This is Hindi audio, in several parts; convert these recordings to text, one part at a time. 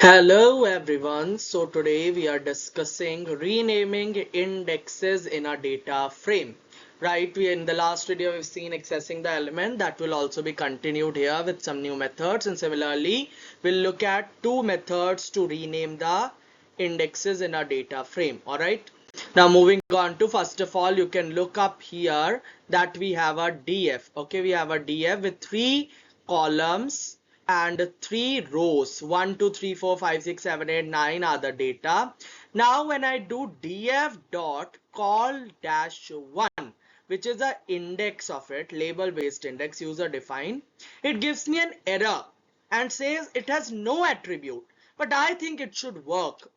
Hello everyone. So today we are discussing renaming indexes in a data frame. Right, we in the last video we've seen accessing the element that will also be continued here with some new methods, and similarly we'll look at two methods to rename the indexes in a data frame. All right. Now moving on to, first of all, you can look up here that we have a df. Okay, we have a df with three columns and three rows. 1 2 3 4 5 6 7 8 9 are the data. Now when I do df dot call dash 1, which is the index of it, label based index, user defined, it gives me an error and says it has no attribute, but I think it should work.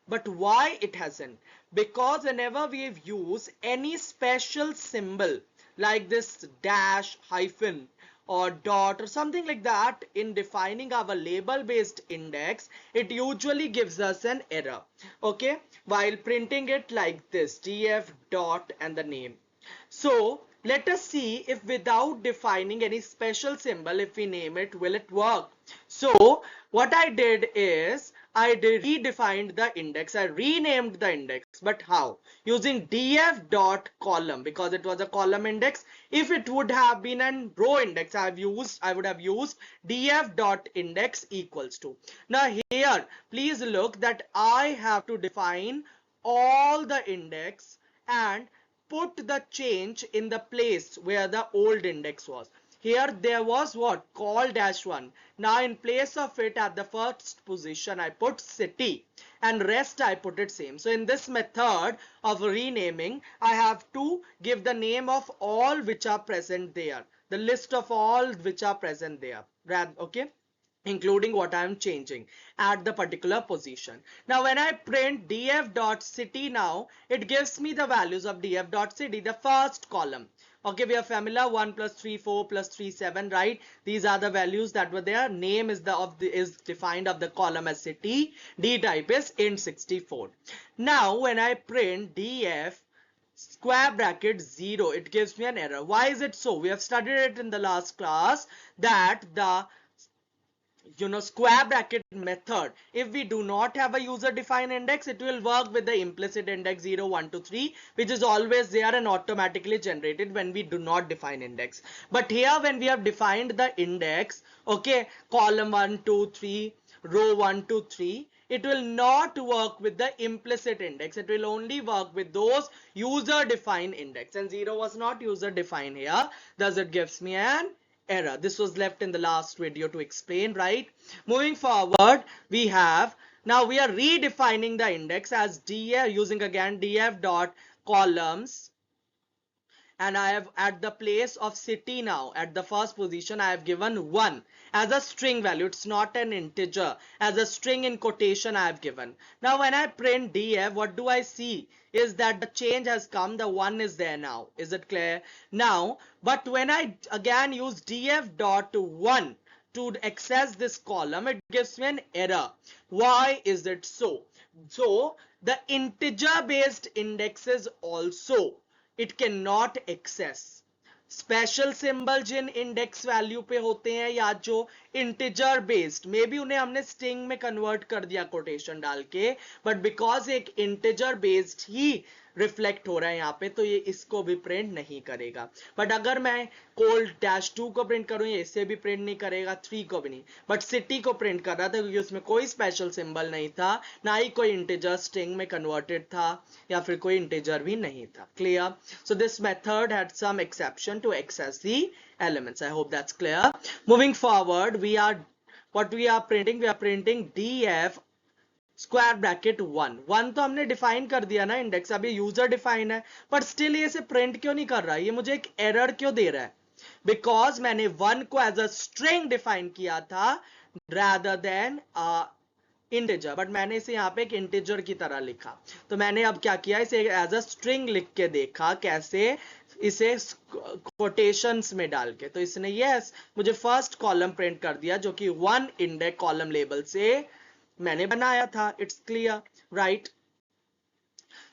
But why it hasn't? Because whenever we've used any special symbol like this dash, hyphen, or dot or something like that in defining our label based index, it usually gives us an error. Okay, while printing it like this, df dot and the name. So let us see if without defining any special symbol, if we name it, will it work? So what I did is redefined the index. I renamed the index, but how? Using df dot column, because it was a column index. If it would have been a row index, I would have used df dot index equals to. Now here, please look that I have to define all the index and put the change in the place where the old index was. Here there was what? Call dash 1. Now in place of it, at the first position I put city, and rest I put it same. So in this method of renaming, I have to give the name of all which are present there, the list of all which are present there. Okay, including what I am changing at the particular position. Now when I print df.city, now it gives me the values of df.city, the first column. Okay, we are familiar, 1 plus 3 4 plus 3 7, right? These are the values that were there. Name is is defined of the column as city. D type is int64. Now when I print df square bracket 0, it gives me an error. Why is it so? We have studied it in the last class that the square bracket method, if we do not have a user defined index, it will work with the implicit index 0 1 2 3, which is always there and automatically generated when we do not define index. But here when we have defined the index, okay, column 1 2 3, row 1 2 3, it will not work with the implicit index. It will only work with those user defined index, and 0 was not user defined here, thus it gives me an error. This was left in the last video to explain, right? Moving forward, we have, now we are redefining the index as df, using again df dot columns, and I have at the place of city, now at the first position I have given 1 as a string value. It's not an integer, as a string in quotation I have given. Now when I print df, what do I see is that the change has come, the 1 is there now. Is it clear now? But when I again use df dot 1 to access this column, it gives me an error. Why is it so? So the integer based indexes also it cannot access. Special symbol जिन इंडेक्स वैल्यू पे होते हैं या जो इंटीजर बेस्ड, मे बी उन्हें हमने स्ट्रिंग में कन्वर्ट कर दिया कोटेशन डाल के, बट बिकॉज एक इंटीजर बेस्ड ही रिफ्लेक्ट हो रहा है यहाँ पे, तो ये इसको भी प्रिंट नहीं करेगा. बट अगर मैं कोल डैश 2 को प्रिंट करूँ, ये इसे भी प्रिंट नहीं करेगा, 3 को भी नहीं, बट सिटी को प्रिंट कर रहा था क्योंकि उसमें कोई स्पेशल सिंबल नहीं था, ना ही कोई इंटीजर स्ट्रिंग में कन्वर्टेड था, या फिर कोई इंटीजर भी नहीं था. Clear? So this method had some exception to access the elements. I hope that's clear. Moving forward, what we are printing? We are printing df square bracket 1 तो हमने डिफाइन कर दिया ना इंडेक्स, अभी यूजर डिफाइन है, पर स्टिल ये से प्रिंट क्यों नहीं कर रहा है? ये मुझे एक एरर क्यों दे रहा है? बिकॉज मैंने 1 को एज अ स्ट्रिंग डिफाइन किया था rather than इंटीजर, बट मैंने इसे यहाँ पे एक इंटीजर की तरह लिखा. तो मैंने अब क्या किया, इसे एज अ स्ट्रिंग लिख के देखा कैसे, इसे कोटेशंस में डाल के. तो इसने यस मुझे फर्स्ट कॉलम प्रिंट कर दिया जो कि 1 इंडेक्स कॉलम लेबल से मैंने बनाया था. It's clear, right?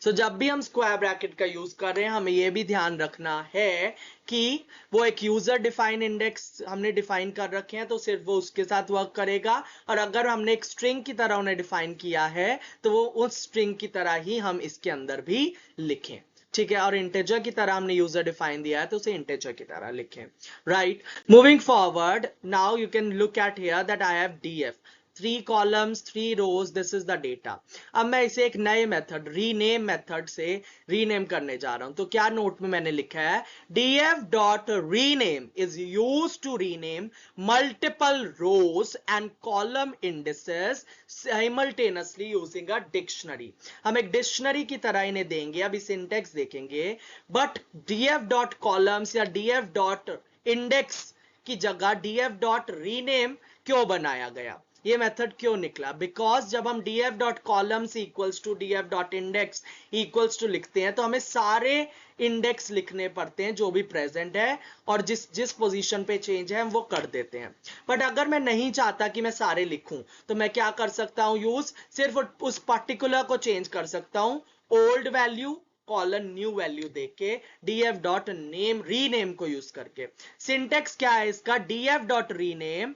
सो जब भी हम स्क्वायर ब्रैकेट का यूज कर रहे हैं हमें यह भी ध्यान रखना है कि वो एक यूजर डिफाइन इंडेक्स हमने डिफाइन कर रखे हैं तो सिर्फ वो उसके साथ वर्क करेगा, और अगर हमने एक स्ट्रिंग की तरह उन्हें डिफाइन किया है तो वो उस स्ट्रिंग की तरह ही हम इसके अंदर भी लिखें, ठीक है। और इंटेजर की तरह हमने यूजर डिफाइन दिया है तो उसे इंटेजर की तरह लिखें, right. Moving forward, now you can look at here that I have df, 3 columns 3 rows, this is the data। अब मैं इसे एक नए मेथड रीनेम मेथड से रीनेम करने जा रहा हूं, तो क्या नोट में मैंने लिखा है, df dot rename is use to rename multiple rows and column indices simultaneously using a dictionary. हम एक डिक्शनरी की तरह इन्हें देंगे, अभी सिंटेक्स देखेंगे, बट df डॉट कॉलम्स या df डॉट इंडेक्स की जगह df डॉट रीनेम क्यों बनाया गया, ये मेथड क्यों निकला, बिकॉज जब हम df dot columns equals to df dot index equals to लिखते हैं तो हमें सारे इंडेक्स लिखने पड़ते हैं जो भी प्रेजेंट है, और जिस जिस पोजीशन पे चेंज है हम वो कर देते हैं। बट अगर मैं नहीं चाहता कि मैं सारे लिखूं तो मैं क्या कर सकता हूं, यूज सिर्फ उस पर्टिकुलर को चेंज कर सकता हूं, old value colon new value देख के df डॉट नेम रीनेम को यूज करके। सिंटेक्स क्या है इसका, df dot rename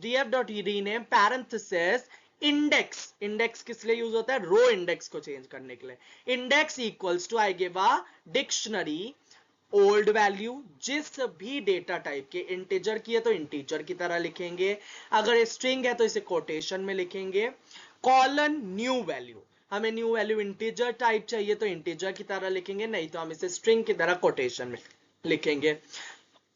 df dot rename parenthesis index, index किस लिए यूज होता है, रो इंडेक्स को चेंज करने के लिए, index equals to I give a dictionary old value, जिस भी डेटा टाइप के, इंटीजर की है तो इंटीजर की तरह लिखेंगे, अगर स्ट्रिंग है तो इसे कोटेशन में लिखेंगे, कॉलन न्यू वैल्यू, हमें न्यू वैल्यू इंटीजर टाइप चाहिए तो इंटीजर की तरह लिखेंगे, नहीं तो हम इसे स्ट्रिंग की तरह कोटेशन में लिखेंगे,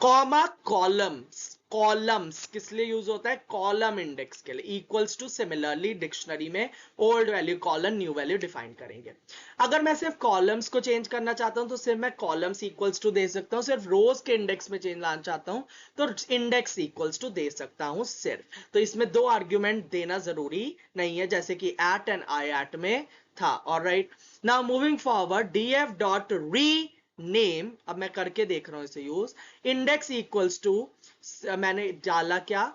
कॉमा कॉलम्स, कॉलम्स किस लिए यूज होता है, कॉलम इंडेक्स के लिए, इक्वल्स टू सिमिलरली डिक्शनरी में old value colon new value define करेंगे। अगर मैं सिर्फ कॉलम्स को चेंज करना चाहता हूं तो सिर्फ मैं कॉलम्स इक्वल्स टू दे सकता हूं, सिर्फ रोज के इंडेक्स में चेंज लाना चाहता हूं तो इंडेक्स इक्वल्स टू दे सकता हूं सिर्फ, तो इसमें दो आर्ग्यूमेंट देना जरूरी नहीं है जैसे कि एट एंड आई एट में था। Alright, now moving forward, df dot री नेम, अब मैं करके देख रहा हूं इसे यूज, इंडेक्स इक्वल्स टू, मैंने डाला क्या,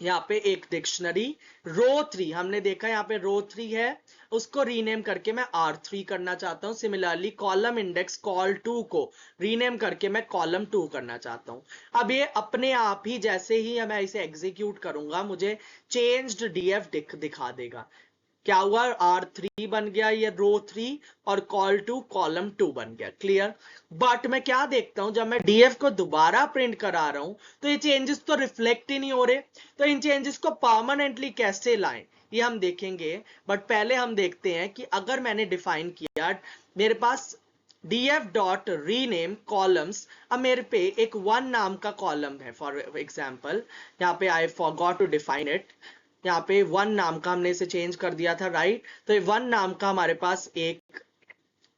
यहाँ पे एक डिक्शनरी रो 3, हमने देखा यहाँ पे रो 3 है, उसको रीनेम करके मैं R3 करना चाहता हूँ। सिमिलरली कॉलम इंडेक्स कॉल 2 को रीनेम करके मैं कॉलम 2 करना चाहता हूँ। अब ये अपने आप ही जैसे ही मैं इसे एग्जीक्यूट करूंगा मुझे चेंज्ड df दिखा देगा, क्या हुआ, R3 बन गया ये रो 3 और कॉल टू कॉलम 2 बन गया, क्लियर। बट मैं क्या देखता हूं, जब मैं df को दोबारा प्रिंट करा रहा हूं तो ये चेंजेस तो रिफ्लेक्ट ही नहीं हो रहे, तो इन चेंजेस को परमानेंटली कैसे लाएं ये हम देखेंगे। बट पहले हम देखते हैं कि अगर मैंने डिफाइन किया मेरे पास df डॉट रीनेम कॉलम्स, अब मेरे पे एक वन नाम का कॉलम है फॉर एग्जाम्पल, यहाँ पे I forgot to define it, यहाँ पे वन नाम का हमने इसे चेंज कर दिया था, राइट। तो ये वन नाम का हमारे पास एक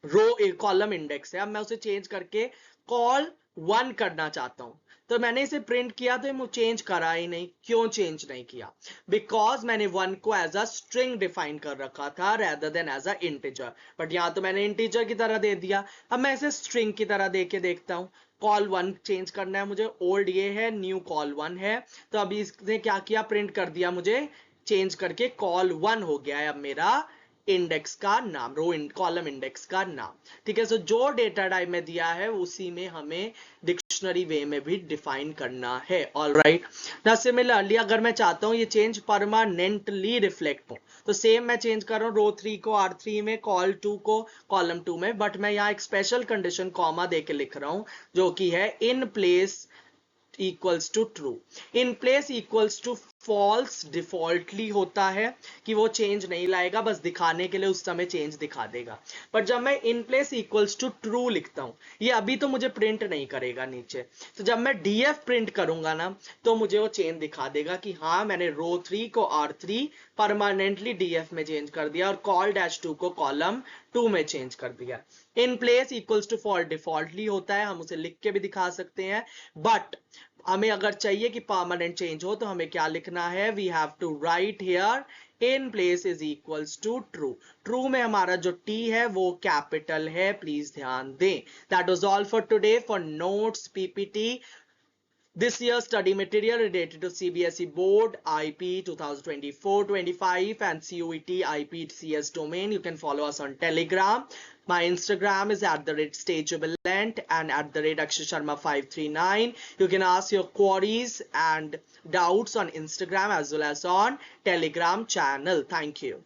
रो एक कॉलम इंडेक्स है, अब मैं उसे चेंज करके कॉल 1 करना चाहता हूं, तो मैंने इसे प्रिंट किया तो ये चेंज करा ही नहीं, क्यों चेंज नहीं किया, बिकॉज मैंने 1 को एज अ स्ट्रिंग डिफाइन कर रखा था rather than as a integer, but यहां तो मैंने इंटीजर की तरह दे दिया। अब मैं इसे स्ट्रिंग की तरह दे के देखता हूं, कॉल 1 चेंज करना है मुझे, ओल्ड ये है न्यू कॉल 1 है, तो अभी इसने क्या किया, प्रिंट कर दिया मुझे चेंज करके कॉल 1 हो गया है अब मेरा इंडेक्स का नाम, रो कॉलम इंडेक्स का नाम, ठीक है। सो जो डेटा टाइप में दिया है उसी में हमें डिक्शनरी वे में भी डिफाइन करना है, ऑलराइट। ना सिमिलरली अगर मैं चाहता हूं ये चेंज परमानेंटली रिफ्लेक्ट हो तो सेम मैं चेंज कर रहा हूं रो 3 को R3 में, कॉल 2 को कॉलम 2 में, बट मैं यहाँ एक स्पेशल कंडीशन कॉमा दे के लिख रहा हूं जो कि है in place equals to true, in place equals to false defaultly होता है कि वो चेंज नहीं लाएगा, बस दिखाने के लिए उस समय चेंज दिखा देगा। पर जब मैं in place equals to true लिखता हूं ये अभी तो मुझे प्रिंट नहीं करेगा नीचे, तो जब मैं df प्रिंट करूंगा ना तो मुझे वो चेंज दिखा देगा कि हाँ मैंने रो 3 को R3 परमानेंटली df में चेंज कर दिया और कॉल डैश 2 को कॉलम 2 में चेंज कर दिया। In place equals to false defaultly होता है, हम उसे लिख के भी दिखा सकते हैं, बट हमें अगर चाहिए कि परमानेंट चेंज हो तो हमें क्या लिखना है, we have to write here in place is equals to true, true में हमारा जो t है वो कैपिटल है, प्लीज ध्यान दें। That was all for today, for notes PPT this year's study material related to CBSE Board, IP 2024-25 and CUET IP CS domain. You can follow us on Telegram. My Instagram is @stagejubilant and @Akshay 539. You can ask your queries and doubts on Instagram as well as on Telegram channel. Thank you.